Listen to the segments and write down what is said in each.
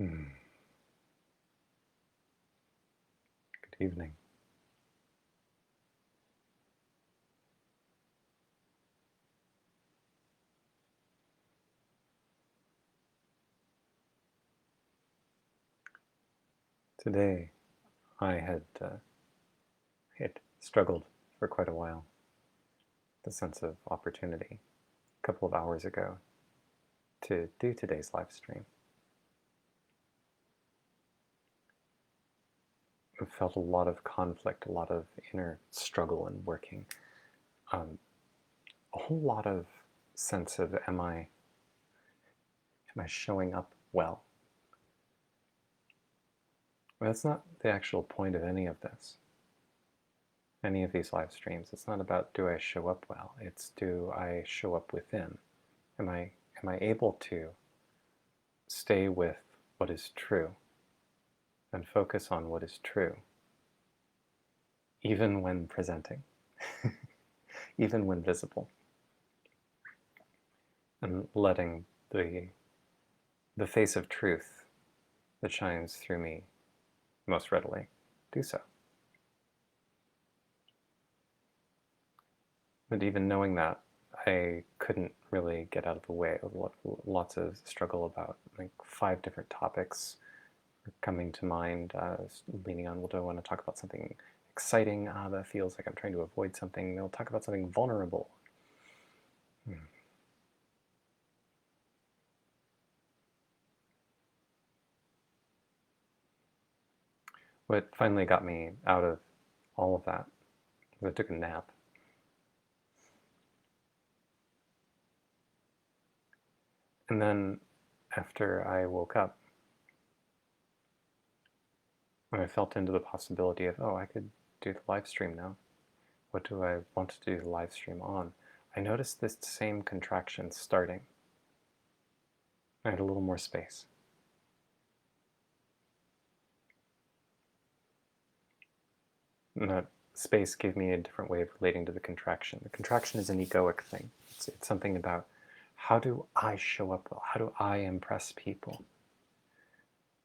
Good evening. Today I had struggled for quite a while with a sense of opportunity a couple of hours ago to do today's live stream. I felt a lot of conflict, a lot of inner struggle and working, a whole lot of sense of am I showing up well? Well, that's not the actual point of any of this. Any of these live streams. It's not about do I show up well. It's do I show up within. Am I able to stay with what is true and focus on what is true, even when presenting, even when visible, and letting the face of truth that shines through me most readily do so. But even knowing that, I couldn't really get out of the way. Lots of struggle about like 5 different topics coming to mind, leaning on, well, do I want to talk about something exciting? That feels like I'm trying to avoid something. They'll talk about something vulnerable. What finally got me out of all of that was I took a nap. And then after I woke up, when I felt into the possibility of, oh, I could do the live stream now. What do I want to do the live stream on? I noticed this same contraction starting. I had a little more space. And that space gave me a different way of relating to the contraction. The contraction is an egoic thing. It's something about how do I show up well? How do I impress people?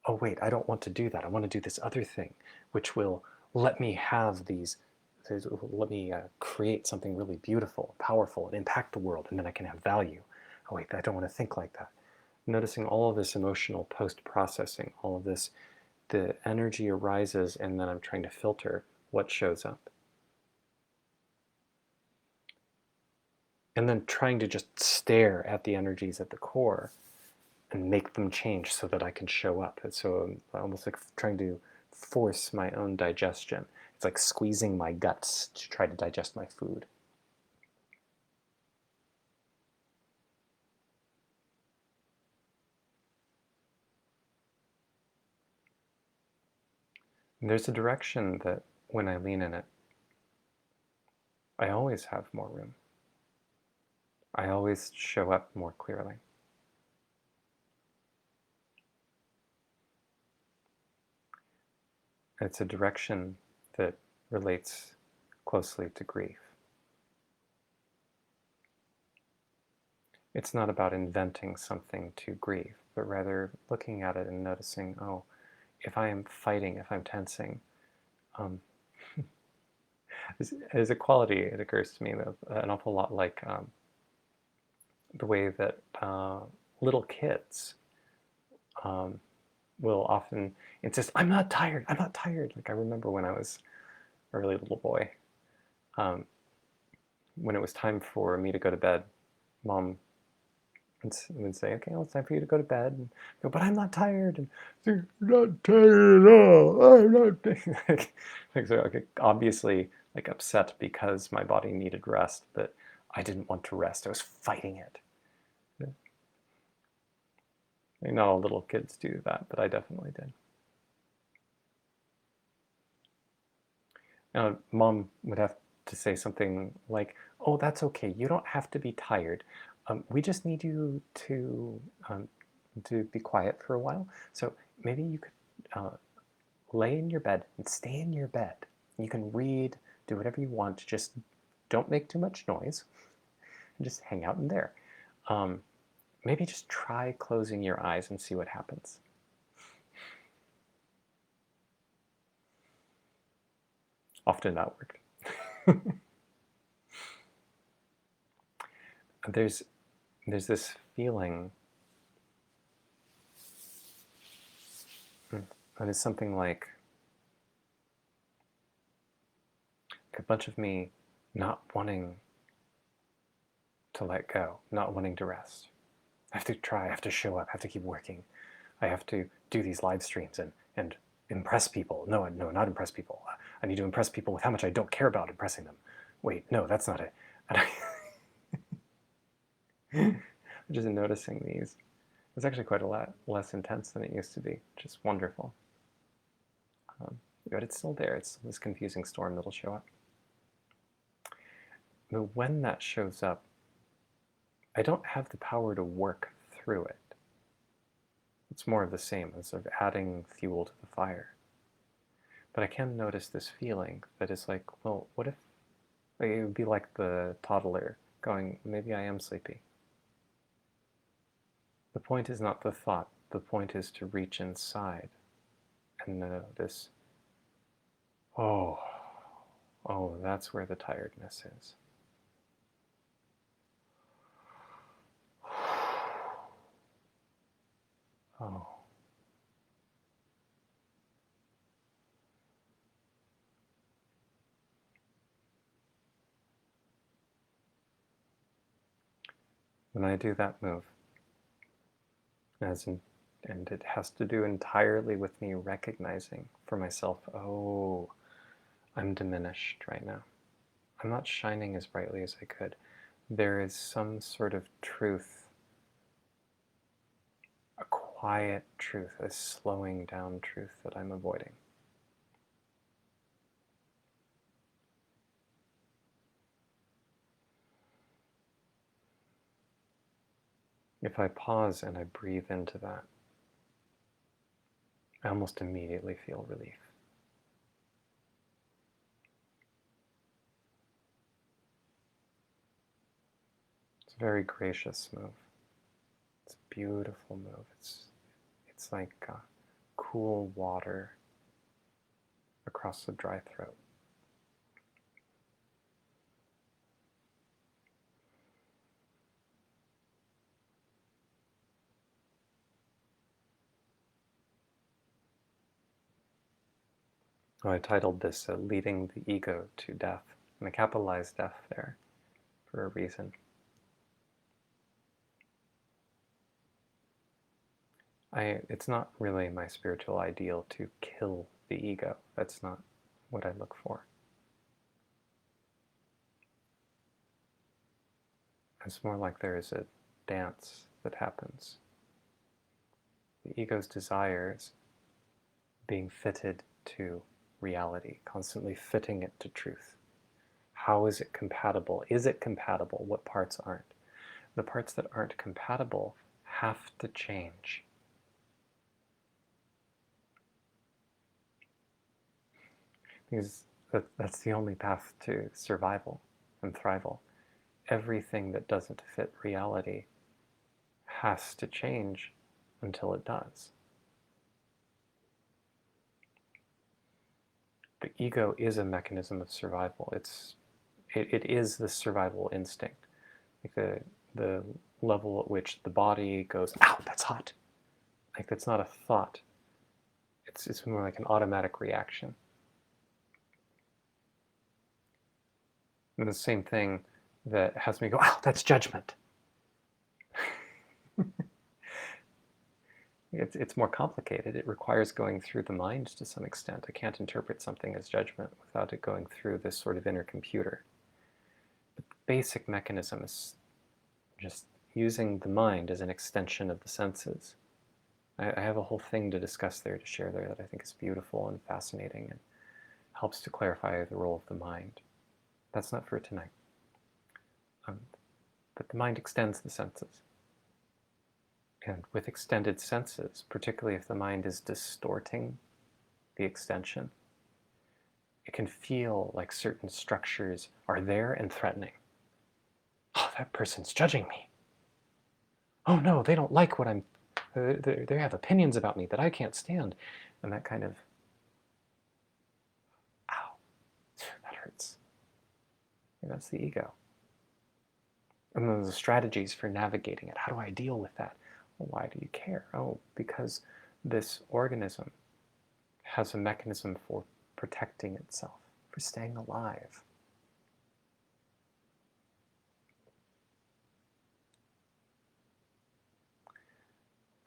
Oh wait, I don't want to do that. I want to do this other thing, which will let me have let me create something really beautiful, powerful, and impact the world, and then I can have value. Oh wait, I don't want to think like that. Noticing all of this emotional post-processing, all of this, the energy arises, and then I'm trying to filter what shows up. And then trying to just stare at the energies at the core and make them change so that I can show up. And so I'm almost like trying to force my own digestion. It's like squeezing my guts to try to digest my food. And there's a direction that when I lean in it, I always have more room. I always show up more clearly. It's a direction that relates closely to grief. It's not about inventing something to grieve, but rather looking at it and noticing, oh, if I am fighting, if I'm tensing, there's a quality, it occurs to me, an awful lot like the way that little kids will often insist, I'm not tired, I'm not tired. Like I remember when I was a really little boy, when it was time for me to go to bed, Mom would say, okay, well, it's time for you to go to bed. And go, but I'm not tired. And you're not tired at all. I'm not tired. So, okay, obviously like upset because my body needed rest, but I didn't want to rest. I was fighting it. Not all little kids do that, but I definitely did. Mom would have to say something like, oh, that's okay. You don't have to be tired. We just need you to be quiet for a while. So maybe you could lay in your bed and stay in your bed. You can read, do whatever you want. Just don't make too much noise. And just hang out in there. Maybe just try closing your eyes and see what happens. often not worked. There's this feeling that is something like a bunch of me not wanting to let go, not wanting to rest. I have to try, I have to show up, I have to keep working. I have to do these live streams and impress people. No, not impress people. I need to impress people with how much I don't care about impressing them. Wait, no, that's not it. And I'm just noticing these. It's actually quite a lot less intense than it used to be, which is wonderful. But it's still there. It's this confusing storm that'll show up. But when that shows up, I don't have the power to work through it. It's more of the same, as sort of adding fuel to the fire. But I can notice this feeling that is like, well, what if, like, it would be like the toddler going, maybe I am sleepy. The point is not the thought. The point is to reach inside and notice, oh, that's where the tiredness is. Oh. When I do that move, and it has to do entirely with me recognizing for myself, oh, I'm diminished right now. I'm not shining as brightly as I could. There is some sort of truth, a quiet truth, a slowing down truth that I'm avoiding. If I pause and I breathe into that, I almost immediately feel relief. It's a very gracious move. It's a beautiful move. It's like cool water across the dry throat. Oh, I titled this Leading the Ego to Death, and I capitalized death there for a reason. It's not really my spiritual ideal to kill the ego. That's not what I look for. It's more like there is a dance that happens. The ego's desires being fitted to reality, constantly fitting it to truth. How is it compatible? Is it compatible? What parts aren't? The parts that aren't compatible have to change. Because that's the only path to survival and thrival. Everything that doesn't fit reality has to change until it does. The ego is a mechanism of survival. It is the survival instinct. Like the level at which the body goes, ow, that's hot. Like, that's not a thought. It's more like an automatic reaction. And the same thing that has me go, ow, that's judgment. It's more complicated. It requires going through the mind to some extent. I can't interpret something as judgment without it going through this sort of inner computer. But the basic mechanism is just using the mind as an extension of the senses. I have a whole thing to discuss there, to share there, that I think is beautiful and fascinating and helps to clarify the role of the mind. That's not for tonight. But the mind extends the senses. And with extended senses, particularly if the mind is distorting the extension, it can feel like certain structures are there and threatening. Oh, that person's judging me. Oh no, they don't like what I'm, they have opinions about me that I can't stand. And that kind of, ow. That's the ego. And then the strategies for navigating it. How do I deal with that? Well, why do you care? Oh, because this organism has a mechanism for protecting itself, for staying alive.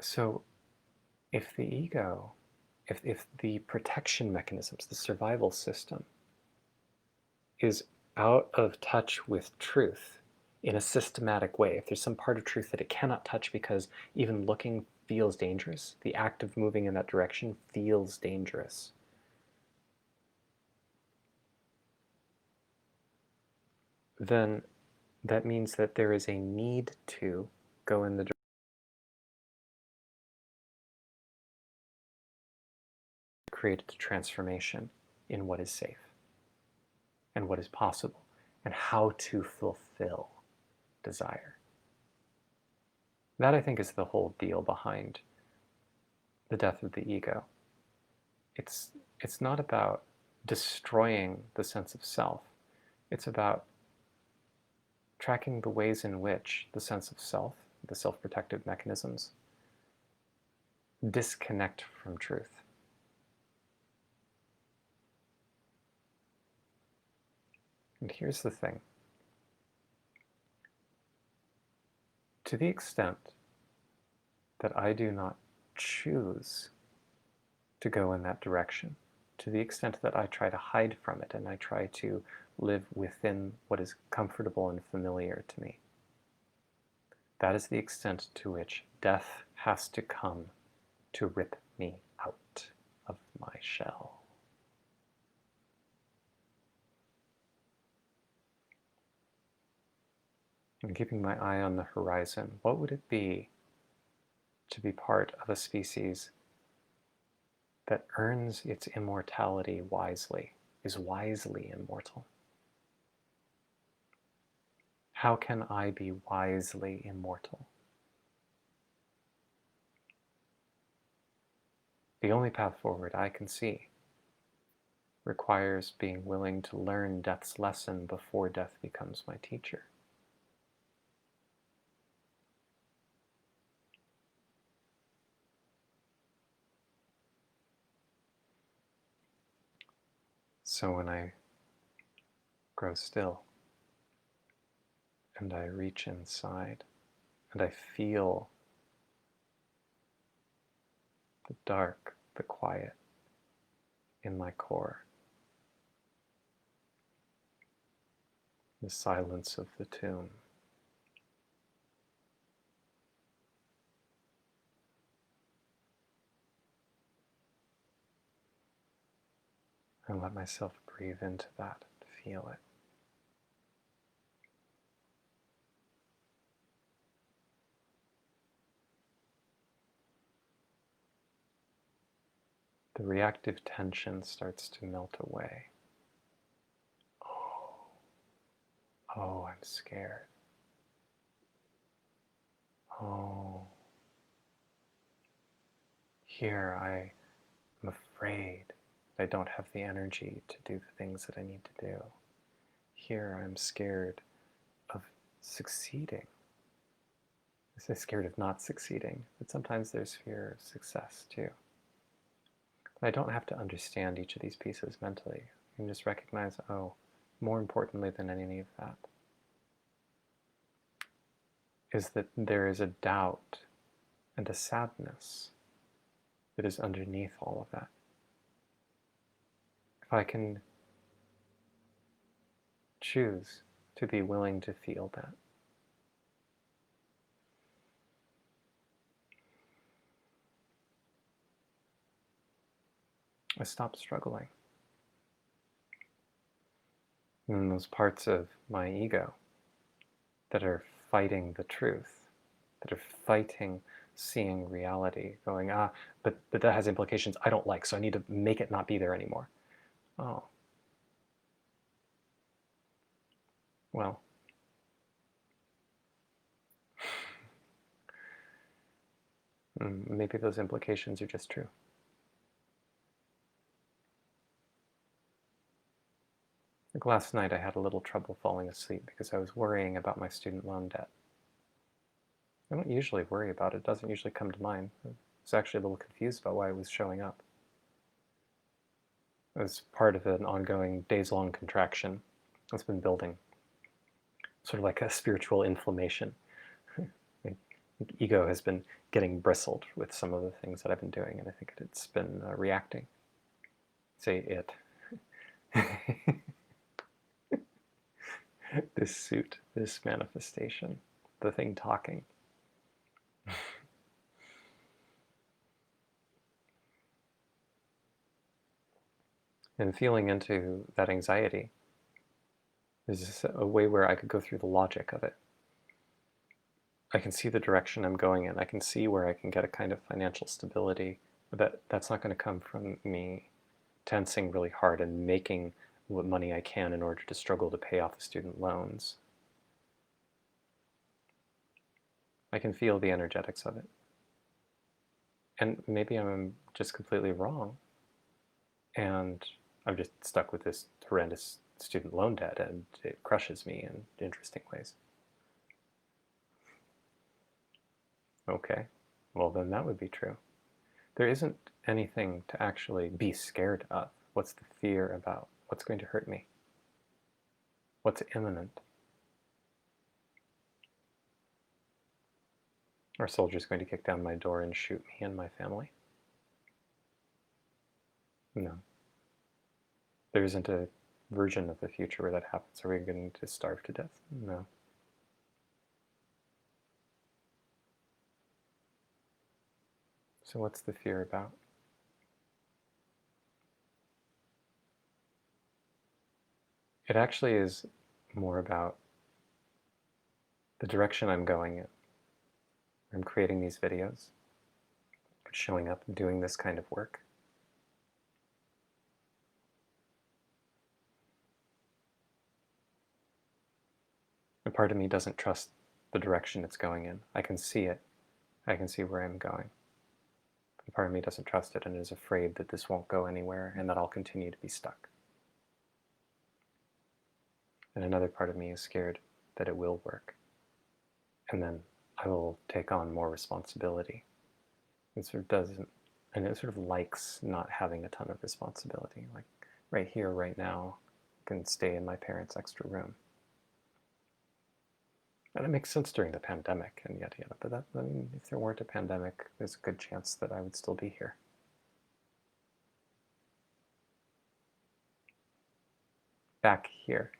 So if the ego, if the protection mechanisms, the survival system, is out of touch with truth in a systematic way, if there's some part of truth that it cannot touch because even looking feels dangerous, the act of moving in that direction feels dangerous, then that means that there is a need to go in the direction, create a transformation in what is safe and what is possible and how to fulfill desire. That, I think, is the whole deal behind the death of the ego. It's not about destroying the sense of self. It's about tracking the ways in which the sense of self, the self-protective mechanisms, disconnect from truth. And here's the thing. To the extent that I do not choose to go in that direction, to the extent that I try to hide from it and I try to live within what is comfortable and familiar to me, that is the extent to which death has to come to rip me out of my shell. And keeping my eye on the horizon, what would it be to be part of a species that earns its immortality wisely, is wisely immortal? How can I be wisely immortal? The only path forward I can see requires being willing to learn death's lesson before death becomes my teacher. So when I grow still and I reach inside and I feel the dark, the quiet in my core, the silence of the tomb, and let myself breathe into that, feel it. The reactive tension starts to melt away. Oh, oh, I'm scared. Oh, here I am afraid that I don't have the energy to do the things that I need to do. Here I'm scared of succeeding. I say scared of not succeeding, but sometimes there's fear of success too. But I don't have to understand each of these pieces mentally. I can just recognize, oh, more importantly than any of that, is that there is a doubt and a sadness that is underneath all of that. If I can choose to be willing to feel that, I stop struggling. And those parts of my ego that are fighting the truth, that are fighting seeing reality, going, but that has implications I don't like, so I need to make it not be there anymore. Oh, well, maybe those implications are just true. Like last night I had a little trouble falling asleep because I was worrying about my student loan debt. I don't usually worry about it. It doesn't usually come to mind. I was actually a little confused about why it was showing up. It was part of an ongoing days-long contraction that's been building, sort of like a spiritual inflammation. My ego has been getting bristled with some of the things that I've been doing, and I think it's been reacting. Say it. This suit, this manifestation, the thing talking. And feeling into that anxiety is a way where I could go through the logic of it. I can see the direction I'm going in. I can see where I can get a kind of financial stability. That's not going to come from me tensing really hard and making what money I can in order to struggle to pay off the student loans. I can feel the energetics of it. And maybe I'm just completely wrong. And I'm just stuck with this horrendous student loan debt, and it crushes me in interesting ways. Okay, well then that would be true. There isn't anything to actually be scared of. What's the fear about? What's going to hurt me? What's imminent? Are soldiers going to kick down my door and shoot me and my family? No. There isn't a version of the future where that happens. Are we going to starve to death? No. So what's the fear about? It actually is more about the direction I'm going in. I'm creating these videos, showing up and doing this kind of work. A part of me doesn't trust the direction it's going in. I can see it. I can see where I'm going. But a part of me doesn't trust it and is afraid that this won't go anywhere and that I'll continue to be stuck. And another part of me is scared that it will work. And then I will take on more responsibility. It sort of doesn't, and it sort of likes not having a ton of responsibility. Like right here, right now, I can stay in my parents' extra room. And it makes sense during the pandemic and yada yada, but I mean, if there weren't a pandemic, there's a good chance that I would still be here. Back here.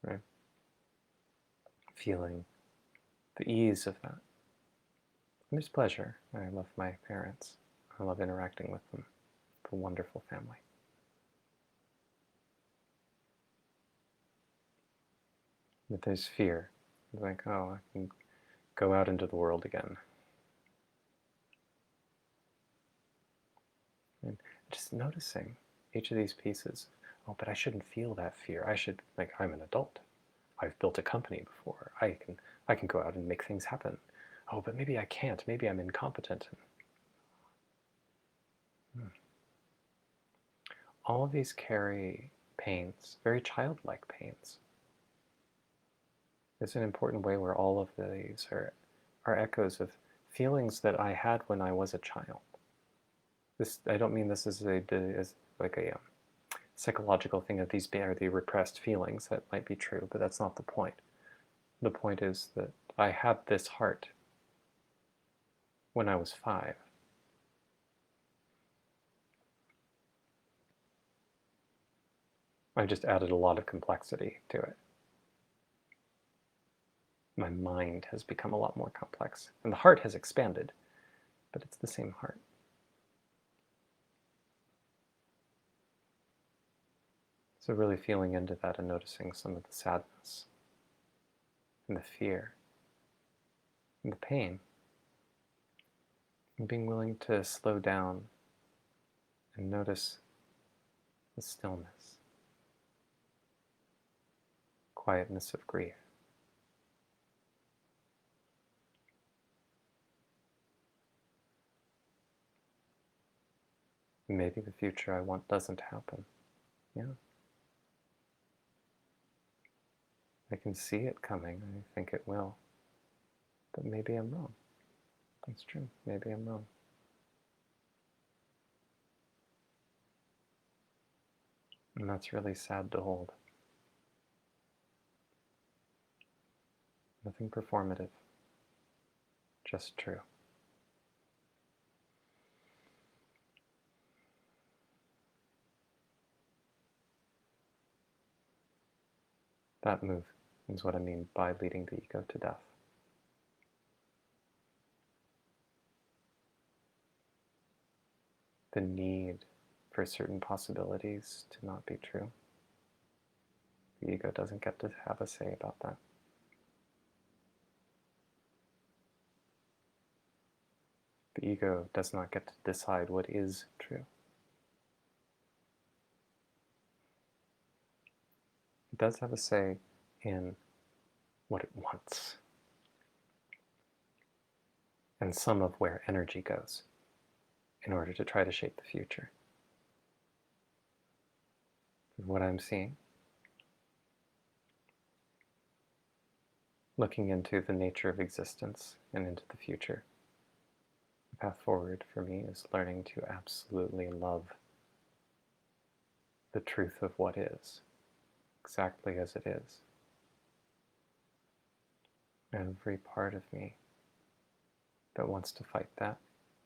Right? Feeling the ease of that. And there's pleasure. I love my parents. I love interacting with them. It's a wonderful family. But there's fear. It's like, oh, I can go out into the world again. And just noticing each of these pieces. Oh, but I shouldn't feel that fear. I should, like, I'm an adult. I've built a company before. I can go out and make things happen. Oh, but maybe I can't. Maybe I'm incompetent. All of these carry pains, very childlike pains. It's an important way where all of these are echoes of feelings that I had when I was a child. This, I don't mean this as like a psychological thing of these are the repressed feelings. That might be true, but that's not the point. The point is that I had this heart when I was 5. I just added a lot of complexity to it. My mind has become a lot more complex, and the heart has expanded, but it's the same heart. So really feeling into that and noticing some of the sadness and the fear and the pain, and being willing to slow down and notice the stillness, quietness of grief. Maybe the future I want doesn't happen. Yeah. I can see it coming. I think it will. But maybe I'm wrong. That's true. Maybe I'm wrong. And that's really sad to hold. Nothing performative. Just true. That move is what I mean by leading the ego to death. The need for certain possibilities to not be true. The ego doesn't get to have a say about that. The ego does not get to decide what is true. It does have a say in what it wants and some of where energy goes in order to try to shape the future. What I'm seeing, looking into the nature of existence and into the future, the path forward for me is learning to absolutely love the truth of what is, exactly as it is. Every part of me that wants to fight that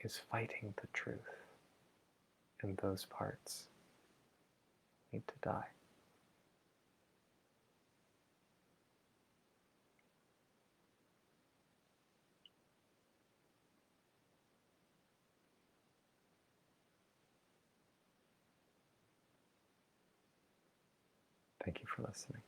is fighting the truth, and those parts need to die. Thank you for listening.